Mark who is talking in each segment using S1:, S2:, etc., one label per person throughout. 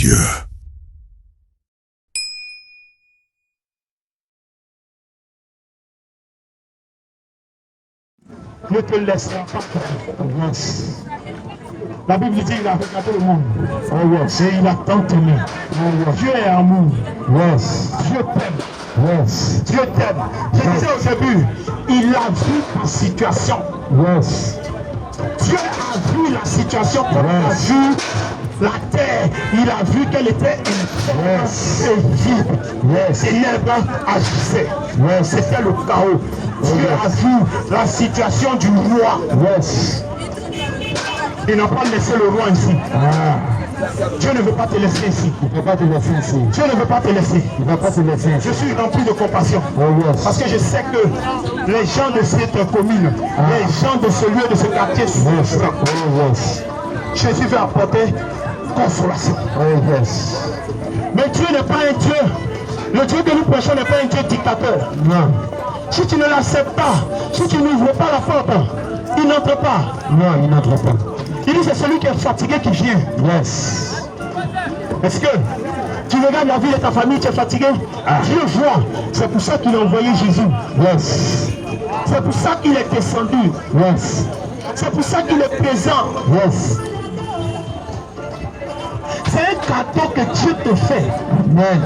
S1: Dieu.
S2: Ne te laissera pas tomber. Yes. La Bible dit qu'il a regardé le monde. Oh yes. Et il a tant aimé. Oh yes. Dieu est amour. Yes. Dieu t'aime. Yes. Dieu t'aime. Je disais au début, il a vu ta situation. Yes. Dieu a vu la situation comme il a vu la terre. Il a vu qu'elle était une et vide. Yes. Et l'herbe agissait. Yes. C'était le chaos. Dieu a vu la situation du roi. Yes. Il n'a pas laissé le roi ici. Dieu ne veut pas te laisser ici. Il ne veut pas te laisser ici. Dieu ne veut pas te laisser. Il ne veut pas te laisser. Je suis rempli de compassion. Oh yes. Parce que je sais que les gens de cette commune, les gens de ce lieu, de ce quartier souffrent. Oh yes. Jésus veut apporter consolation. Oh yes. Mais Dieu n'est pas un Dieu. Le Dieu que nous prêchons n'est pas un Dieu dictateur. Non. Si tu ne l'acceptes pas, si tu n'ouvres pas la porte, il n'entre pas. Non, il n'entre pas. Il dit c'est celui qui est fatigué qui vient. Yes. Est-ce que tu regardes la vie de ta famille, tu es fatigué? Dieu voit. C'est pour ça qu'il a envoyé Jésus. Yes. C'est pour ça qu'il est descendu. Yes. C'est pour ça qu'il est présent. Yes. C'est un cadeau que Dieu te fait. Amen.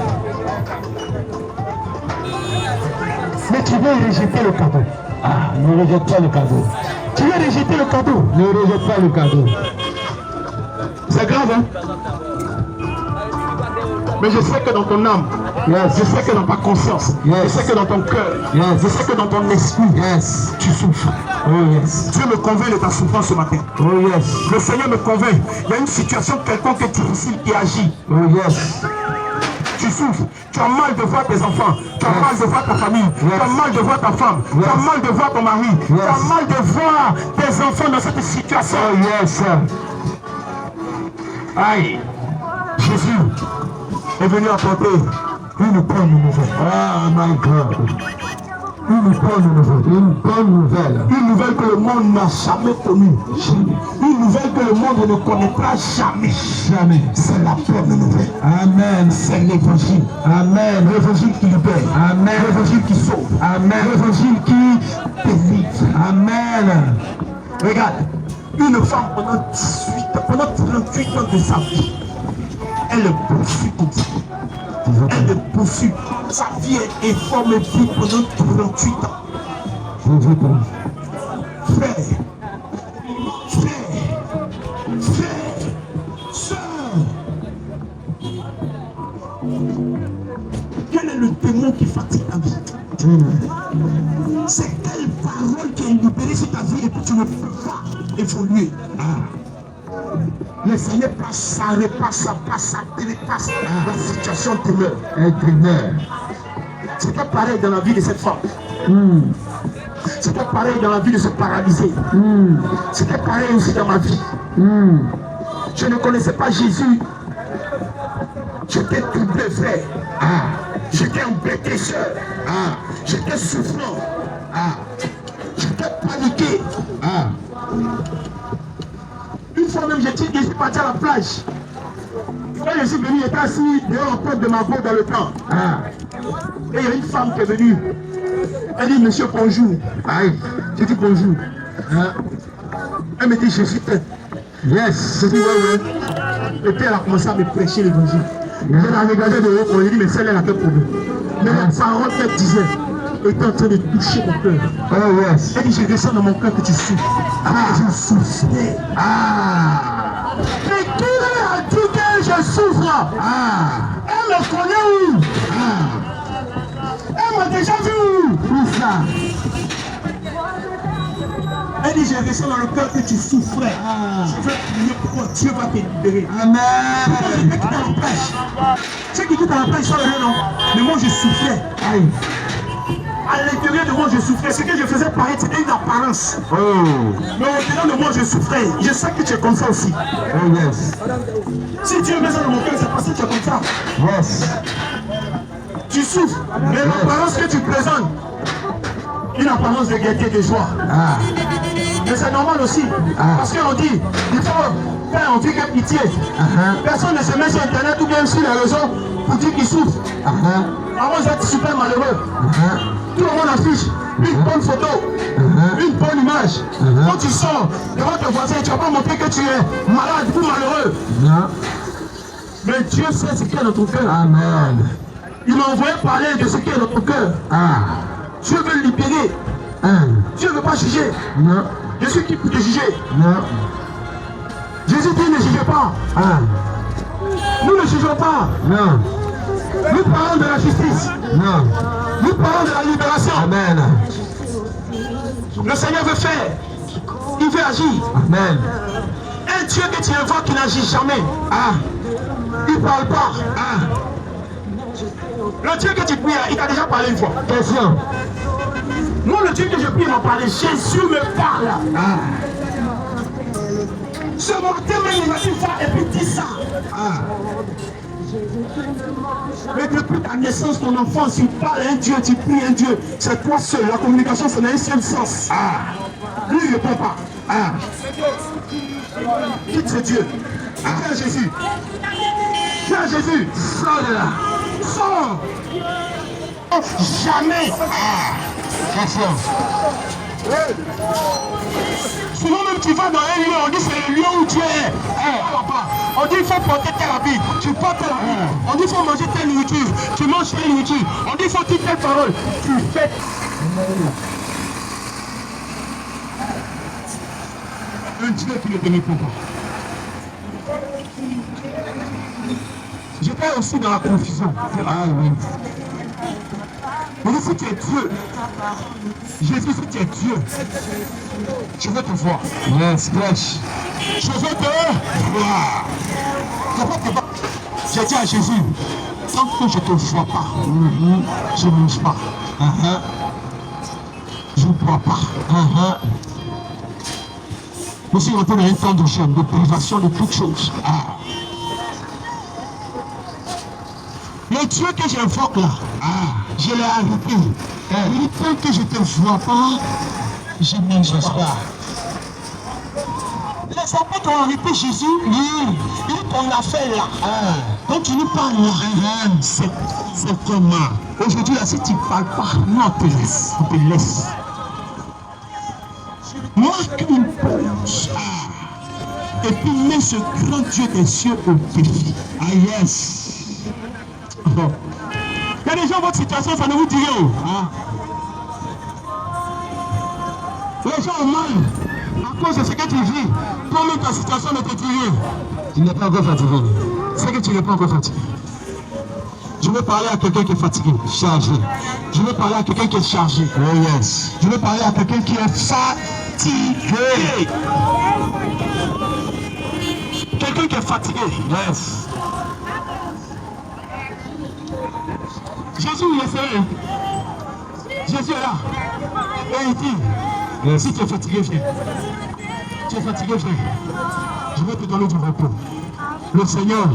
S2: Mais tu veux rejeter le cadeau. Ne rejette pas le cadeau. Tu veux rejeter le cadeau. Ne rejette pas le cadeau. C'est grave, hein? Mais je sais que dans ton âme, yes. Je sais que dans ta conscience, yes. Je sais que dans ton cœur, yes. Je sais que dans ton esprit, yes. Tu souffres. Oh, yes. Dieu me convainc de ta souffrance ce matin. Oh, yes. Le Seigneur me convainc. Il y a une situation quelconque est difficile qui agit. Oh, yes. Tu souffres, tu as mal de voir tes enfants, tu as mal de voir ta famille, tu as mal de voir ta femme, tu as mal de voir ton mari, tu as mal de voir tes enfants dans cette situation. Oh yes. Aïe. Jésus est venu apporter une bonne nouvelle. Oh my God. Une bonne nouvelle. Une bonne nouvelle. Une nouvelle que le monde n'a jamais connue. Une nouvelle que le monde ne connaîtra jamais. Jamais. C'est la bonne nouvelle. Amen. C'est l'évangile. Amen. L'évangile qui libère. Amen. L'évangile qui sauve. Amen. L'évangile qui délivre. Amen. Regarde. Une femme pendant 38 ans de sa vie, elle est poursuit comme ça. Elle est poursuit. Sa vie est informe vie pendant 38 ans. Frère, sœur, quel est le démon qui fatigue ta vie? C'est quelle parole qui est libérée sur ta vie et que tu ne peux pas évoluer? Le Seigneur passe, ça repasse, ça passe, ça dépasse. La situation demeure. Elle demeure. C'était pareil dans la vie de cette femme. C'était pareil dans la vie de ce paralysé. C'était pareil aussi dans ma vie. Je ne connaissais pas Jésus. J'étais troublé, frère. J'étais embêté, soeur. J'étais souffrant. J'étais paniqué. Une fois même, je suis parti à la plage. Quand je suis venu, j'étais assis dehors en porte de ma boîte dans le temps. Et il y a une femme qui est venue. Elle dit, monsieur, bonjour. J'ai dit bonjour. Elle me dit, je suis prête. Yes. Je dis, ouais. Et puis elle a commencé à me prêcher l'évangile. Je l'ai regardé de haut, je dit, mais celle-là, elle a fait pour nous. Mais la parole qu'elle disait était en train de toucher mon cœur. Oh yes. Elle dit, je ressens dans mon cœur que tu souffres. Je souffrais. Mais qui a dit que je souffre? Elle me connaît où? Elle m'a déjà vu où? Où ça? Elle dit, je ressens dans le cœur que tu souffrais. Je veux prier pour toi, Dieu va te libérer. Amen. Je vais quitter la plage. Ceux qui quittent la plage sont heureux, non? Mais moi je souffrais. À l'intérieur de moi je souffrais. Ce que je faisais paraître, c'était une apparence. Mais au dedans de moi je souffrais. Je sais que tu es comme ça aussi. Oh yes. Si Dieu met ça dans mon cœur, c'est parce que tu es comme ça. Yes. Tu souffres. Mais l'apparence que tu présentes, une apparence de gaieté et de joie. Mais Mais c'est normal aussi. Parce qu'on dit, il faut faire envie que pitié. Personne ne se met sur Internet ou bien sur les réseaux pour dire qu'il souffre. Avant d'être super malheureux. Tout le monde affiche une bonne photo, une bonne image. Quand tu sors devant ton voisin, tu ne vas pas montrer que tu es malade ou malheureux. Mais Dieu sait ce qu'il y a dans ton cœur. Amen. Il m'a envoyé parler de ce qu'il y a dans ton cœur. Dieu veut le libérer. Dieu ne veut pas juger. Non. Je suis qui pour te juger? Non. Jésus dit ne jugez pas. Nous ne jugeons pas. Non. Nous parlons de la justice. Non. Nous parlons de la libération. Amen. Le Seigneur veut faire. Il veut agir. Amen. Un Dieu que tu invoques qui n'agit jamais. Il ne parle pas. Le Dieu que tu pries, il t'a déjà parlé une fois. Question. Moi, le Dieu que je prie m'a parlé. Jésus me parle. Ce matin même, il m'a dit ça et puis dis ça. Mais depuis ta naissance, ton enfance, tu parles à un Dieu, tu pries un Dieu. C'est toi seul. La communication, ça n'a un seul sens. Lui, il ne répond pas. Quitte ce Dieu. Viens Jésus. Viens Jésus. Sors de là. Sors. Jamais. Sinon même tu vas dans un lieu, on dit c'est le lieu où tu es. On dit il faut porter tel habit, tu portes tel habit. On dit il faut manger telle nourriture, tu manges telle nourriture. On dit il faut dire telle parole, tu fais. Un Dieu qui ne te répond pas. J'étais aussi dans la confusion. Oui. Mais si tu es Dieu, Jésus, si tu es Dieu, je veux te voir. Yes, flesh. Je veux te voir. J'ai dit à Jésus, tant que je ne te vois pas, je ne mange pas. Je ne bois pas. Je suis rentré dans un temps de jeûne, de privation de toutes choses. Le Dieu que j'invoque là, je l'ai arrêté. Il dit tant que je ne te vois pas, je ne mange pas. Les apôtres ont arrêté Jésus, il dit qu'on l'a fait là. Donc tu ne parles là. C'est comment? Aujourd'hui là, si tu ne parles pas, nous on te laisse. On te laisse. Marque une pause. Et puis mets ce grand Dieu des cieux au défi. Yes. Il y a des gens, votre situation, ça ne vous dit rien. Les gens ont mal à cause de ce que tu vis. Toi-même, ta situation ne te dit rien. Tu n'es pas encore fatigué. C'est que tu n'es pas encore fatigué. Je veux parler à quelqu'un qui est fatigué, chargé. Je veux parler à quelqu'un qui est chargé. Oh yes. Je veux parler à quelqu'un qui est fatigué. Quelqu'un qui est fatigué. Yes. Jésus, il est sérieux. Jésus est là. Et il dit, si tu es fatigué, viens. Tu es fatigué, viens. Je vais te donner du repos. Le Seigneur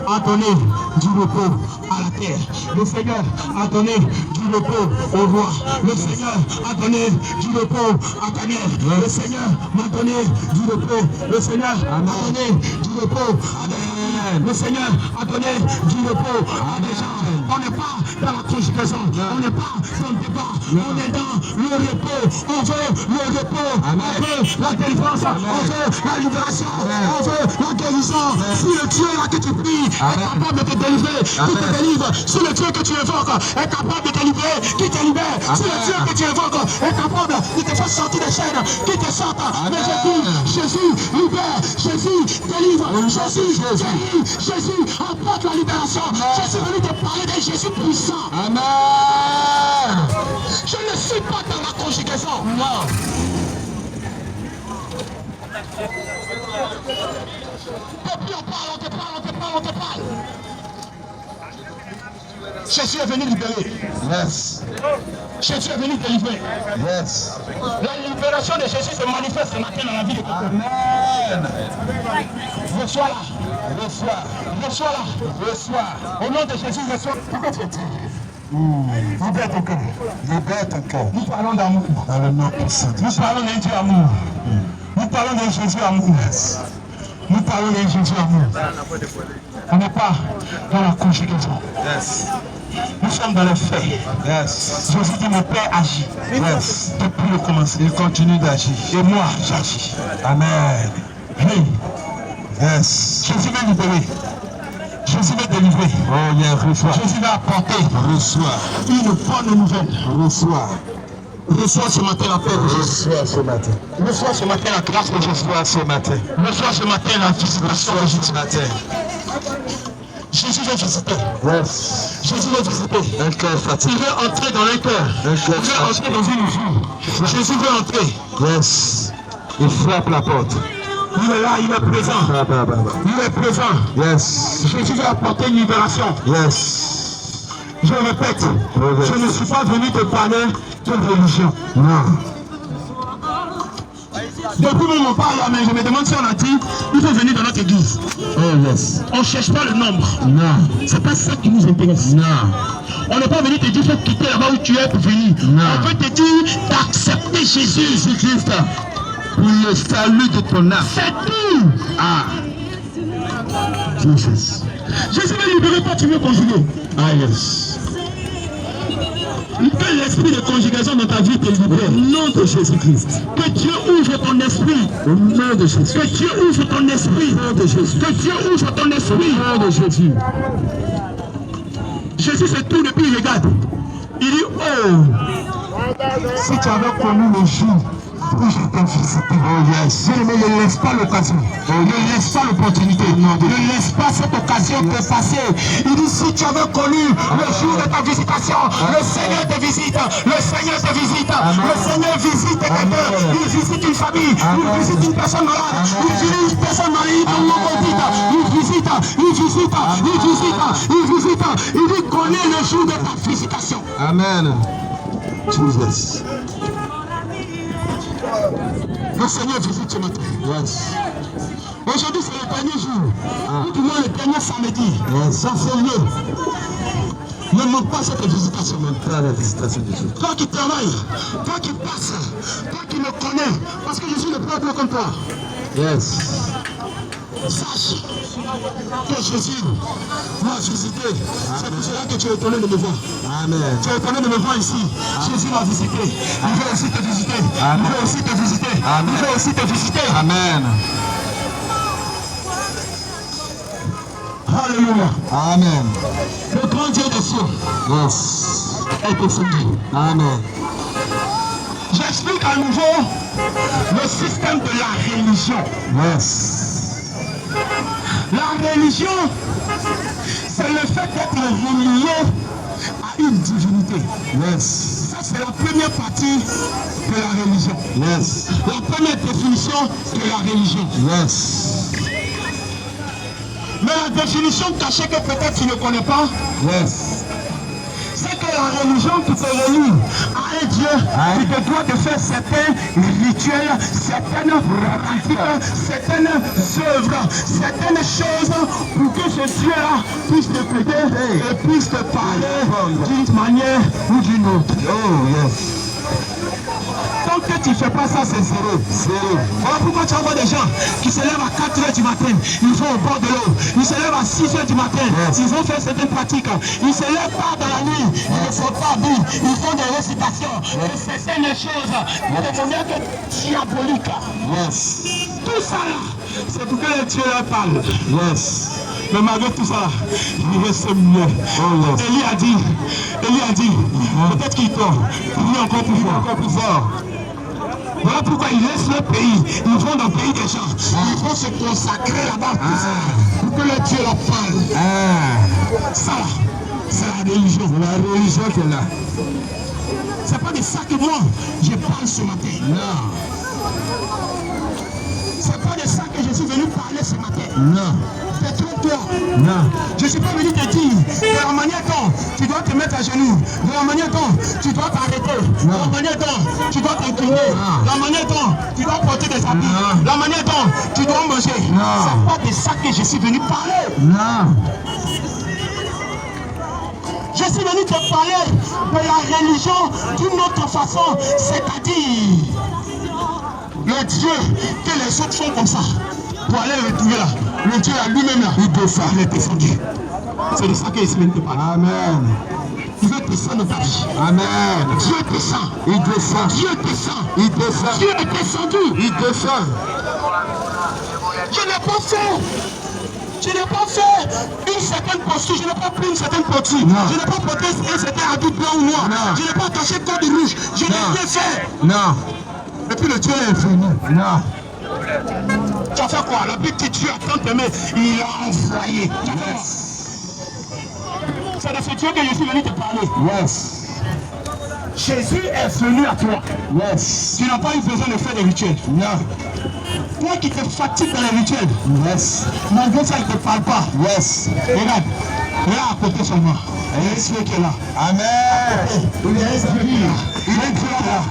S2: a donné du repos à la terre. Le Seigneur a donné du repos au roi. Le Seigneur a donné du repos à Daniel. Le Seigneur m'a donné du repos. Le Seigneur m'a donné du repos à Daniel. Le Seigneur a donné du repos à des gens. On n'est pas dans la conjugaison. On n'est pas dans le débat. On est dans le repos. On veut le repos. On veut la délivrance. On veut la libération. On veut la guérison. Si le Dieu là que tu pries est capable de te délivrer, qui te délivre. Si le Dieu que tu invoques est capable de te libérer, qui te libère. Si le Dieu que tu invoques est capable de te faire sortir des chaînes, qui te sorte. Mais Jésus libère, Jésus délivre, Jésus guérit, Jésus apporte la libération. Je suis venu te parler de Jésus puissant. Amen. Je ne suis pas dans la conjugaison. Non. On te parle. Jésus est venu libérer. Yes. Jésus est venu délivrer. Yes. La libération de Jésus se manifeste ce matin dans la vie de quelqu'un. Amen. Reçois là. Reçois là. Reçois. Au nom de Jésus, reçois. Pourquoi tu es triste? Libère ton cœur. Libère ton cœur. Nous parlons d'amour. Dans le nom puissant. Nous parlons d'un Dieu amour. parlons de Jésus amour. Nous parlons de Jésus amour. On n'est pas dans la conjugaison. Nous sommes dans les faits. Jésus dit mon Père agit. Depuis le commencement. Il continue d'agir. Et moi, j'agis. Amen. Hey. Jésus va libérer. Jésus va délivrer. Oh, yeah, reçois. Jésus va apporter. Reçois. Une bonne nouvelle. Reçois. Reçois ce matin la paix de Jésus. Reçois ce matin. Reçois ce matin la grâce de Jésus. Reçois ce matin. Reçois ce matin la visitation de Jésus. Jésus veut visiter. Jésus veut visiter. Un cœur fatigué. Il veut entrer dans un cœur. Il veut entrer dans une vie. Jésus veut entrer. Il frappe la porte. Il est là, il est présent. Il est présent. Jésus veut apporter une libération. Je répète, je ne suis pas venu te parler de religion. Non. Depuis même on parle là, mais je me demande si on a dit, il faut venir dans notre église. On ne cherche pas le nombre. Non. C'est pas ça qui nous intéresse. Non. On n'est pas venu te dire, il faut quitter là-bas où tu es pour venir. Non. On veut te dire d'accepter Jésus-Christ pour le salut de ton âme. C'est tout. Jesus. Jésus va libérer toi, tu veux conjuguer. Que l'esprit de conjugaison dans ta vie te libère. Au nom de Jésus-Christ. Que Dieu ouvre ton esprit. Au nom de Jésus. Que Dieu ouvre ton esprit. Au nom de Jésus. Que Dieu ouvre ton esprit. Au nom de Jésus. Jésus se tourne et puis il regarde. Il dit, oh, si tu avais connu le jour où je t'ai visité. Ne laisse pas l'occasion. Ne laisse pas l'opportunité. Ne laisse pas cette occasion te passer. Il dit, si tu avais connu le jour de ta visitation, le Seigneur te visite. Le Seigneur te visite. Le Seigneur visite quelqu'un. Il visite une famille. Il visite une personne malade. Il visite une personne malade. Il visite. Il visite. Il visite. Il visite. Il dit, connais le jour de ta visitation. Amen. Jesus. Le Seigneur visite ce matin. Aujourd'hui, c'est le dernier jour. Tout le monde, le dernier samedi. Ça fait lieu. Ne manque pas cette visitation. La visitation de Dieu. Toi qui travailles, toi qui passes, toi qui me connais, parce que je suis le propre comme toi. Sache que Jésus m'a visité. C'est pour cela que tu es étonné de me voir. Amen. Tu es étonné de me voir ici. Jésus m'a visité. Il veut aussi te visiter. Il veut aussi te visiter. Il veut aussi te visiter. Amen. Alléluia. Amen. Le grand Dieu des cieux est descendu. Amen. J'explique à nouveau le système de la religion. La religion, c'est le fait d'être relié à une divinité. Ça, c'est la première partie de la religion. La première définition de la religion. Mais la définition cachée que peut-être tu ne connais pas, c'est que la religion qui te relie à un Dieu qui te doit de faire certains rituels, certaines pratiques, certaines œuvres, certaines choses pour que ce Dieu-là puisse te aider et puisse te parler d'une manière ou d'une autre. Tant que tu ne fais pas ça, c'est zéro. Voilà pourquoi tu vois des gens qui se lèvent à 4 h du matin, ils vont au bord de l'eau. Ils se lèvent à 6 h du matin, ils vont faire certaines pratiques. Ils se lèvent pas dans la nuit, ils ne font pas bien, ils font des récitations, certaines choses de manière diabolique. Tout ça là, c'est pour que les dieux leur parlent. Mais malgré tout ça, il reste mieux. Élie a dit, peut-être qu'il dort, il est encore plus fort. Voilà pourquoi ils laissent le pays, ils vont dans le pays des gens, ils vont se consacrer là-bas pour que le Dieu leur parle. Ça, c'est la religion. La religion qui est là. C'est pas de ça que moi, je parle ce matin. Non. C'est pas de ça que je suis venu parler ce matin. Non. Détrompe-toi. Non. Je ne suis pas venu te dire de la manière dont tu dois te mettre à genoux, de la manière dont tu dois t'arrêter, de la manière dont tu dois t'incliner, de la manière dont tu dois porter des habits, de la manière dont tu dois manger. C'est pas de ça que je suis venu parler. Non. Je suis venu te parler de la religion d'une autre façon, c'est-à-dire Le Dieu que les autres font comme ça, pour aller le retrouver là, le Dieu à lui-même là, il descend, il est descendu. C'est de ça que Ismaël te parle. Amen. Il veut descendre dans ta vie. Amen. Dieu descend. Il descend. Dieu descend. Il descend. Dieu est descendu. Il descend. Je n'ai pas fait. Je n'ai pas fait une certaine posture, je n'ai pas pris une certaine posture, je n'ai pas porté un certain habit blanc ou noir, je n'ai pas attaché le corps de rouge, je n'ai rien fait. Non. Et puis le Dieu est venu. Non. Tu as fait quoi? La Bible dit Dieu a tant aimé, il a envoyé. C'est de ce Dieu que je suis venu te parler. Yes. Jésus est venu à toi. Yes. Tu n'as pas eu besoin de faire des rituels. Non. Toi qui te fatigues dans les rituels. Yes. Malgré ça, il ne te parle pas. Yes. Regarde. Regarde à côté seulement. Il y a un esprit qui est là. Amen. Il y a un esprit là. Il est là. Il te regarde.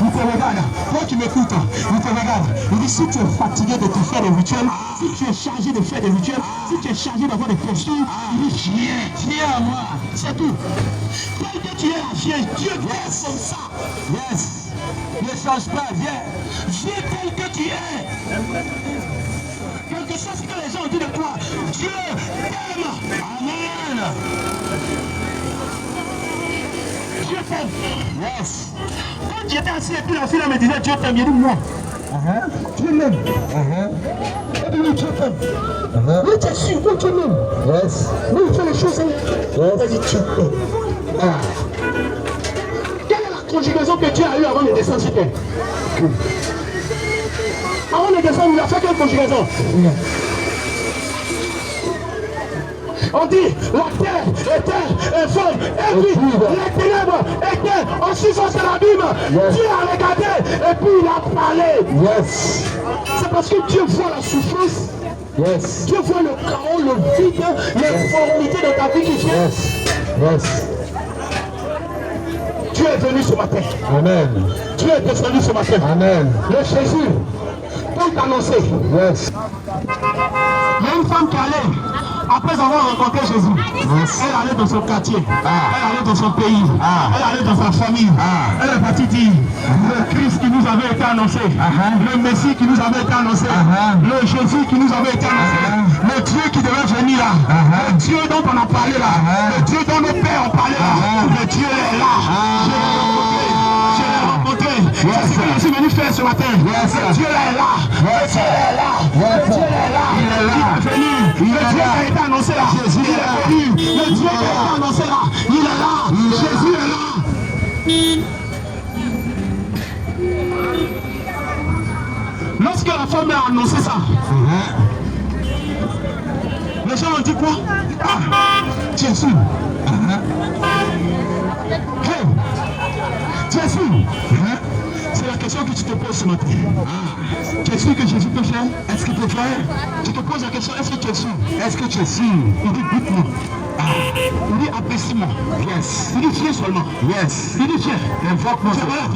S2: Il te regarde. Toi qui m'écoutes, il te regarde. Il dit si tu es fatigué de te faire des rituels, si tu es chargé de faire des rituels, si tu es chargé d'avoir des postures, il dit viens à moi. C'est tout. Tel que tu es là, viens. Dieu est comme ça. Yes. Ne change pas, viens. Viens tel que tu es. Quelque chose que les gens ont dit de toi. Dieu t'aime. Amen. Dieu t'aime. Yes. Quand j'étais assis et puis la fille me disait Dieu t'aime, il dit moi. Dieu m'aime. Et puis Dieu t'aime. Oui, tu es sûr, oui, Dieu m'aime. Yes. Oui, il fait les choses. Vas-y, Dieu t'aime. Quelle est la conjugaison que Dieu a eue avant de descendre sur terre? Avant de descendre, il a fait quelle conjugaison? On dit la terre était informe et puis les ténèbres étaient aussi fortes que l'abîme. Yes. Dieu a regardé et puis il a parlé. Yes. C'est parce que Dieu voit la souffrance. Yes. Dieu voit le chaos, le vide, l'informité de ta vie qui vient. Yes. Yes. Dieu est venu ce matin. Amen. Dieu est descendu ce matin. Amen. Le Jésus, pour t'annoncer. Yes. Il y a une femme qui allait, après avoir rencontré Jésus, yes. Elle allait dans son quartier, elle allait dans son pays, elle allait dans sa famille. Elle est partie dire le Christ qui nous avait été annoncé, le Messie qui nous avait été annoncé, le Jésus qui nous avait été annoncé, le Dieu qui devait venir là, le Dieu dont on a parlé là, le Dieu dont nos pères ont parlé là, le Dieu est là. Je l'ai rencontré. C'est ce que je suis venu faire ce matin. Le Dieu est là. Le Dieu est là. Le Dieu est là. Il est venu. Le Dieu qui a été annoncé là. Jésus est venu. Le Dieu qui a été annoncé là. Il est là. Jésus est là. Lorsque la femme a annoncé ça, les gens ont dit quoi? Jésus. Hey, Jésus. C'est la question que tu te poses ce matin. Qu'est-ce que Jésus peut faire? Est-ce qu'il peut faire? Tu te poses la question, est-ce que Jésus? Est-ce que Jésus? Il dit, dites-moi. Il dit, apprécie-moi. Yes. Il dit, viens seulement. Yes. Il dit, viens. Invoque-moi. Tu es malade?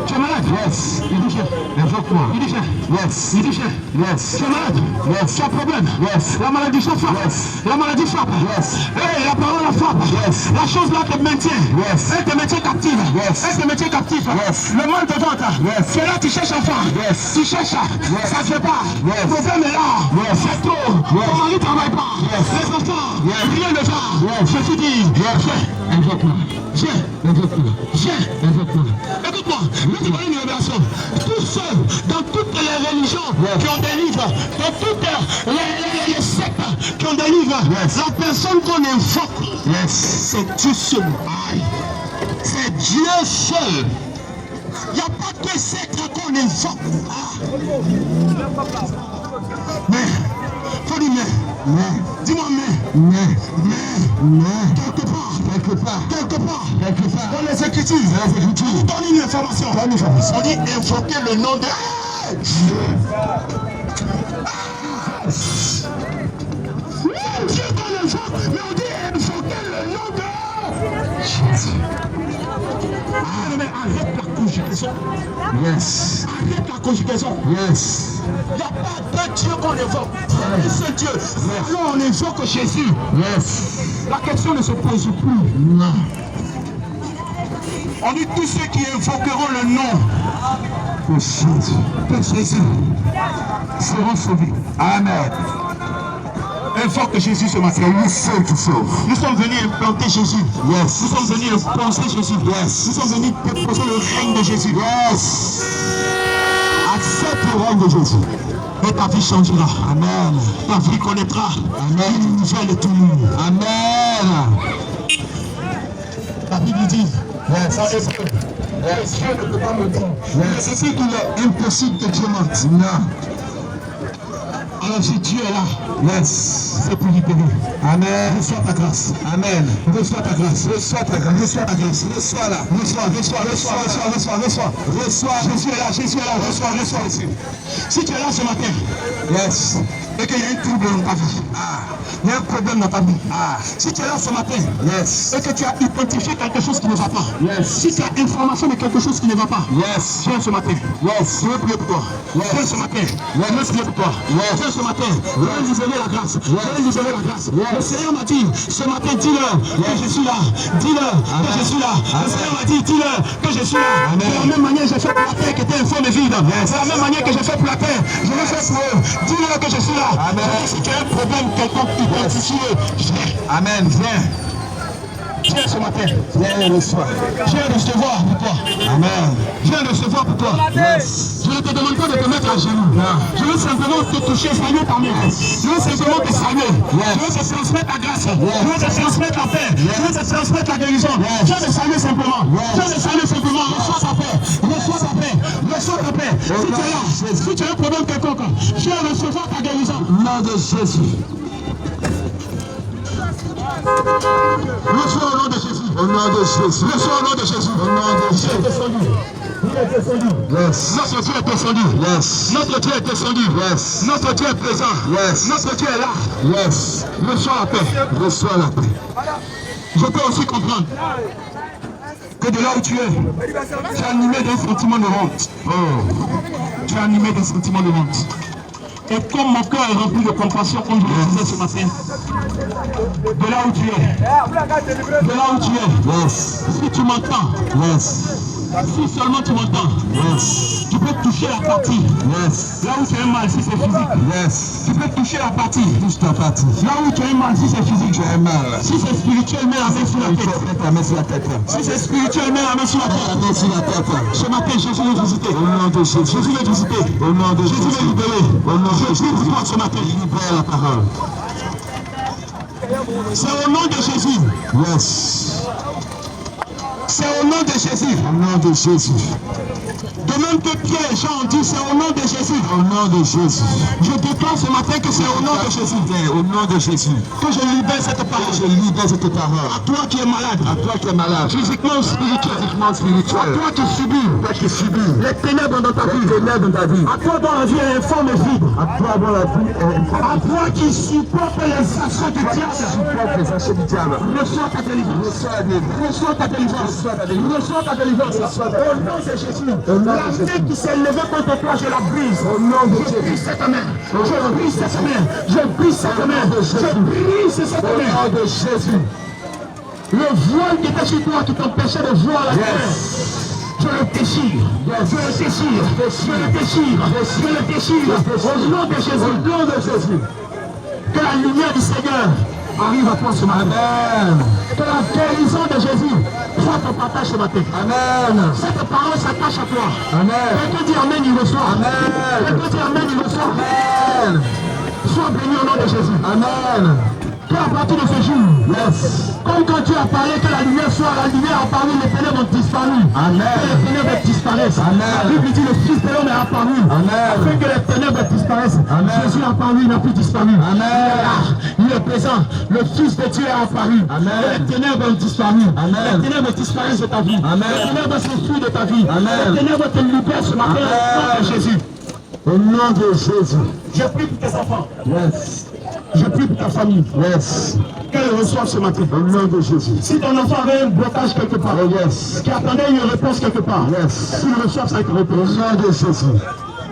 S2: Tu es malade? Yes. Il dit, viens. Invoque-moi. Il dit, viens. Yes. Il dit, viens. Yes. Tu es malade? Yes. Tu as un problème? Yes. La maladie frappe. Yes. La maladie frappe. Yes. Hey, la parole la frappe. Yes. La chose là te maintient. Yes. Elle te maintient captive. Yes. Elle te maintient captive. Yes. Le mal te vante. Yes. C'est là tu cherches enfant. Yes. Tu cherches. Yes. Ça ne fait pas. Yes. Le problème est là. Yes. C'est trop. Yes. Ton mari ne travaille pas. Yes. Les enfants. Yes. Rien ne va. Yes. Je te dis. Yes. Viens. Invoque-moi. Viens. Invoque-moi. Viens. Invoque-moi. Écoute-moi. Je te donne une révélation. Tous ceux dans toutes les religions qui ont des livres, dans toutes les sectes qui ont des livres, la personne qu'on invoque, c'est Dieu seul. C'est Dieu seul. Il n'y a pas de secte qu'on invoque. Mais, faut dire mais. Dis-moi mais. Quelque part. Dans les Écritures, on donne une information. On dit invoquer le nom de Dieu. Dieu qu'on invoque, mais on dit invoquer le nom de Jésus. Mais arrête la conjugaison. Yes. Arrête la conjugaison. Yes. Il n'y a pas de Dieu qu'on évoque. C'est Dieu. Alors on évoque Jésus. Yes. La question ne se pose plus. Non. On dit tous ceux qui invoqueront le nom de Jésus seront sauvés. Amen. Invoque Jésus ce matin. Nous sommes venus implanter Jésus. Yes. Nous sommes venus penser Jésus. Yes. Nous sommes venus déposer le règne de Jésus. Yes. Accepte le règne de Jésus. Et ta vie changera. Amen. Ta vie connaîtra. Amen. Une nouvelle tout le monde. Amen. La Bible dit, yes. Dieu ne peut pas mentir. C'est ce qu'il est impossible que Dieu mente. Non. Alors si Dieu est là, yes, c'est pour libérer. Amen. Reçois ta grâce. Amen. Reçois ta grâce. Reçois ta grâce. Reçois ta grâce. Reçois là. Reçois. Jésus est là. Jésus est là. Reçois ici. Si tu es là ce matin, yes, et qu'il y a un trouble dans ta vie, il y a un problème dans ta vie, si tu es là ce matin, yes, et que tu as identifié quelque chose qui ne va pas, yes, si tu as information de quelque chose qui ne va pas, yes, viens ce matin, yes, je veux prier pour toi, yes, viens ce matin, yes, je veux prier pour toi, yes, viens ce matin, je vais libérer la grâce, je vais libérer la grâce, yes. Le Seigneur m'a dit, ce matin, dis-leur que je suis là, dis-leur que je suis là, le Seigneur m'a dit, dis-leur que je suis là. De la même manière, j'ai fait pour la terre qui était informe et vide, de la même manière que j'ai fait pour la terre, je vais faire pour eux, dis-leur que je suis là. Amen. Si tu as un problème quelconque identifié, amen, viens. Viens ce matin. Viens recevoir. Viens recevoir pour toi. Amen. Viens recevoir pour toi. Yes. Je ne te demande pas de te mettre à genoux. Je veux simplement te toucher, saluer ta main. Je veux simplement te saluer. Je veux te transmettre la grâce. Je veux te transmettre la paix. Je veux te transmettre la guérison. Viens te saluer simplement. Viens te saluer simplement. Reçois ta paix. Reçois ta paix. Reçois ta paix. Si tu es là, si tu as un problème quelconque, viens recevoir ta guérison. Nom de Jésus. Reçois au nom de Jésus. Au nom de Jésus. Reçois au nom de Jésus. Au nom de Jésus. Il est descendu. Yes. Notre Dieu est descendu. Yes. Notre Dieu est descendu. Yes. Notre Dieu est présent. Yes. Notre Dieu est là. Yes. Reçois la paix. Reçois la paix. Je peux aussi comprendre que de là où tu es animé d'un sentiment de honte. Oh. Tu es animé d'un sentiment de honte. Et comme mon cœur est rempli de compassion, comme je le disais ce matin, de là où tu es, yes, si tu m'entends, yes, si seulement tu m'entends, yes, tu peux toucher la partie, yes, là où tu as mal, si c'est physique, yes, tu peux toucher la partie, touche ta partie, là où tu as mal, si c'est physique, tu as mal, si c'est spirituel, mets la main sur la tête, si c'est spirituel, mets la main sur la tête, ce matin, Jésus veut visiter, au nom de Jésus, Jésus veut visiter, au nom de Jésus, Jésus veut libérer, au nom de Jésus, pour toi ce matin, libère la parole. C'est au nom de Jésus. Yes. C'est au nom de Jésus. Au nom de Jésus. De même que Pierre et Jean ont dit, c'est au nom de Jésus. Au nom de Jésus. Je déclare ce matin que c'est au nom de Jésus. Au nom de Jésus. Que je libère cette parole. Je libère cette parole. À toi qui es malade. À toi qui es malade. Physiquement ou spirituel. Physiquement spirituel. À toi qui subis. Toi qui subis. Les ténèbres dans ta vie. Les ténèbres dans ta vie. À toi dont la vie est informe et vide. À toi dont la vie est informe. À toi qui supporte les assauts du diable. Supporte les assauts du diable. Reçois ta délivrance. Reçois ta délivrance. Reçois ta délivrance. Au nom de Jésus. La main qui s'est levée contre toi, je la brise. Au nom de Jésus. Je brise cette main. Je brise cette main. Je brise cette main. Je brise cette main. Au nom de Jésus. Le voile qui était sur toi, qui t'empêchait de voir la terre. Je le déchire. Je le déchire. Je le déchire. Je le déchire. Au nom de Jésus. Au nom de Jésus. Que la lumière du Seigneur arrive à toi ce matin. Amen. Que la guérison de Jésus soit ton partage ce matin. Amen. Cette parole s'attache à toi. Amen. Quelqu'un dit Amen, il reçoit. Amen. Quelqu'un dit Amen, il reçoit. Amen. Sois béni au nom de Jésus. Amen. qu'à partir de ce jour, yes, comme quand tu as parlé que la lumière soit, la lumière a apparu, les ténèbres ont disparu. Amen. Que les ténèbres disparaissent. Amen. La Bible dit le Fils de l'homme est apparu. Amen. Afin que les ténèbres disparaissent. Amen. Jésus est apparu, il n'a plus disparu. Amen. Il est là, il est présent. Le Fils de Dieu est apparu. Amen. Et les ténèbres ont disparu. Amen. Les ténèbres disparaissent de ta vie. Amen. Les ténèbres s'enfuient de ta vie. Amen. Les ténèbres te libèrent ce matin au nom de Jésus. Au nom de Jésus. Je prie pour tes enfants. Yes. Je prie pour ta famille. Yes. Qu'elle reçoive ce matin. Au nom de Jésus. Si ton enfant avait un blocage quelque part, oh yes, qui attendait une réponse quelque part, yes, s'il reçoit cette réponse. Au nom de Jésus.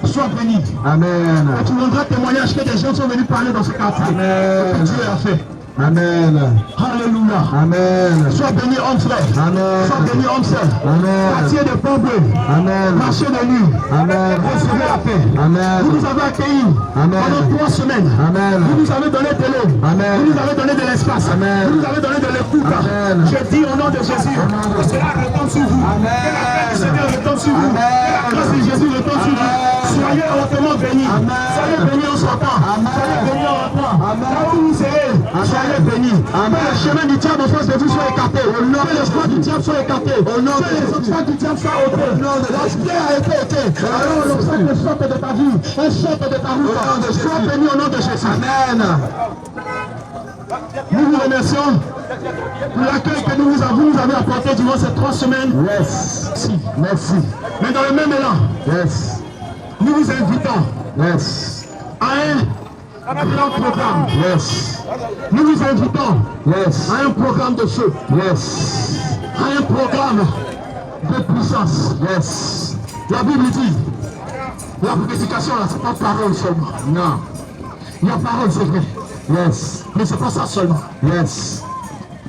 S2: Sois béni. Amen. Et tu rendras témoignage que des gens sont venus parler dans ce quartier. Amen. Que Dieu a fait. Amen. Alléluia. Amen. Sois béni, homme frère. Amen. Sois béni, homme sœur. Amen. Quartier de Pompe. Amen. Marché de nuit. Amen. Recevez la paix. Amen. Vous nous avez accueillis. Amen. Pendant 3 semaines. Amen. Vous nous avez donné de l'eau. Amen. Vous nous avez donné de l'espace. Amen. Vous nous avez donné de l'écoute. Amen. Je dis au nom de Jésus que cela retombe sur vous. Amen. Que la paix du Seigneur retombe sur vous. Amen. Que la grâce de Jésus retombe sur vous. Soyez hautement bénis. Soyez bénis en sortant. Soyez bénis en rentrant. Là où vous serez, soyez bénis. Que le chemin du diable en face de vous soit écarté. Que l'espoir du diable soit écarté. Que les obstacles du diable soient ôtés. L'aspect a été ôté. Alors l'obstacle sorte de ta vie. Elle sorte de ta route. Sois béni au nom de Jésus. Amen. Nous vous remercions pour l'accueil que vous avez apporté durant ces 3 semaines. Yes. Merci. Mais dans le même élan, yes, nous vous invitons, yes, à un grand programme. Yes. Nous vous invitons, yes, à un programme de feu. Yes. À un programme de puissance. Yes. La Bible dit, la prédication là, c'est pas parole seulement. Non. La parole c'est vrai. Yes. Mais c'est pas ça seulement. Yes.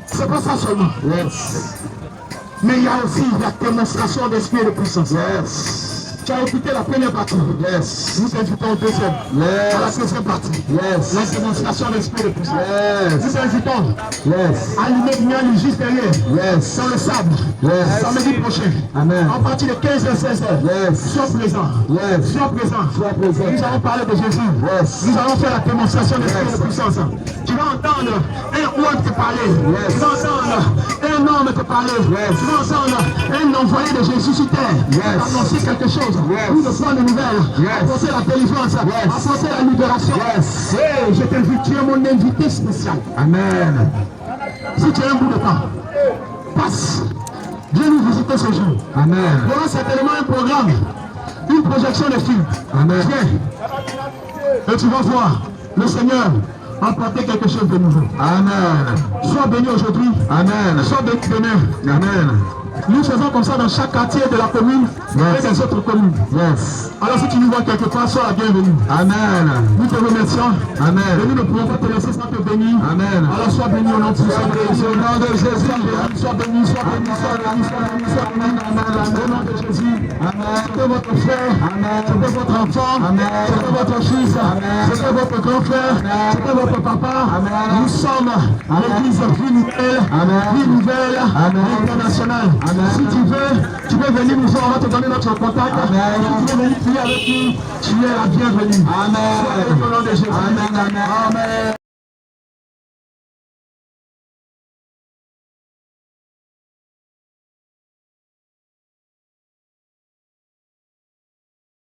S2: C'est pas ça seulement. Yes. Mais il y a aussi la démonstration d'esprit et de puissance. Yes. Tu as écouté la première partie. Yes. Nous invitons au deuxième. Yes. À la deuxième partie. Yes. La démonstration d'esprit et de puissance. Yes. Nous invitons. Yes. À allumer le miel juste derrière. Yes. Dans le sable. Yes. Samedi prochain. Amen. À partir de 15h, 16h. Yes. Sois présent. Yes. Sois présent. Sois présent. Nous allons parler de Jésus. Yes. Nous allons faire la démonstration d'esprit et de puissance. Tu vas entendre un roi te parler. Yes. Tu vas entendre un homme te parler. Yes. Tu vas entendre un envoyé de Jésus sur terre. Yes. Annoncer quelque chose. Yes. Ou de prendre de nouvelles. Yes. Apporter la délivrance. Yes. Apporter la libération. Yes. Hey, je t'invite, tu es mon invité spécial. Amen. Si tu as un bout de temps, passe. Viens nous visiter ce jour. Amen. Il y aura certainement un programme, une projection de film. Amen. Viens. Et tu vas voir le Seigneur apporter quelque chose de nouveau. Amen. Sois béni aujourd'hui. Amen. Sois béni demain. Amen. Nous faisons comme ça dans chaque quartier de la commune, yes, et des autres communes. Yes. Alors si tu nous vois quelque part, sois la bienvenue. Amen. Nous te remercions. Amen. Et nous ne pouvons pas te laisser sans te bénir. Amen. Alors sois béni au nom de Jésus. Au nom de Jésus. Sois béni, sois béni, sois béni, sois béni, sois béni. Amen. Au nom de Jésus. Amen. C'était votre frère. Amen. C'était votre enfant. Amen. C'était votre fils. Amen. C'était votre grand frère. Amen. C'était votre papa. Amen. Nous sommes à l'église Vie Nouvelle. Amen. Vie Nouvelle. Amen. Internationale. Amen. Si tu veux venir nous voir, on va te donner notre contact. Amen. Si tu veux venir prier avec nous, tu es la bienvenue. Amen. Au nom de Jésus. Amen. Amen. Amen.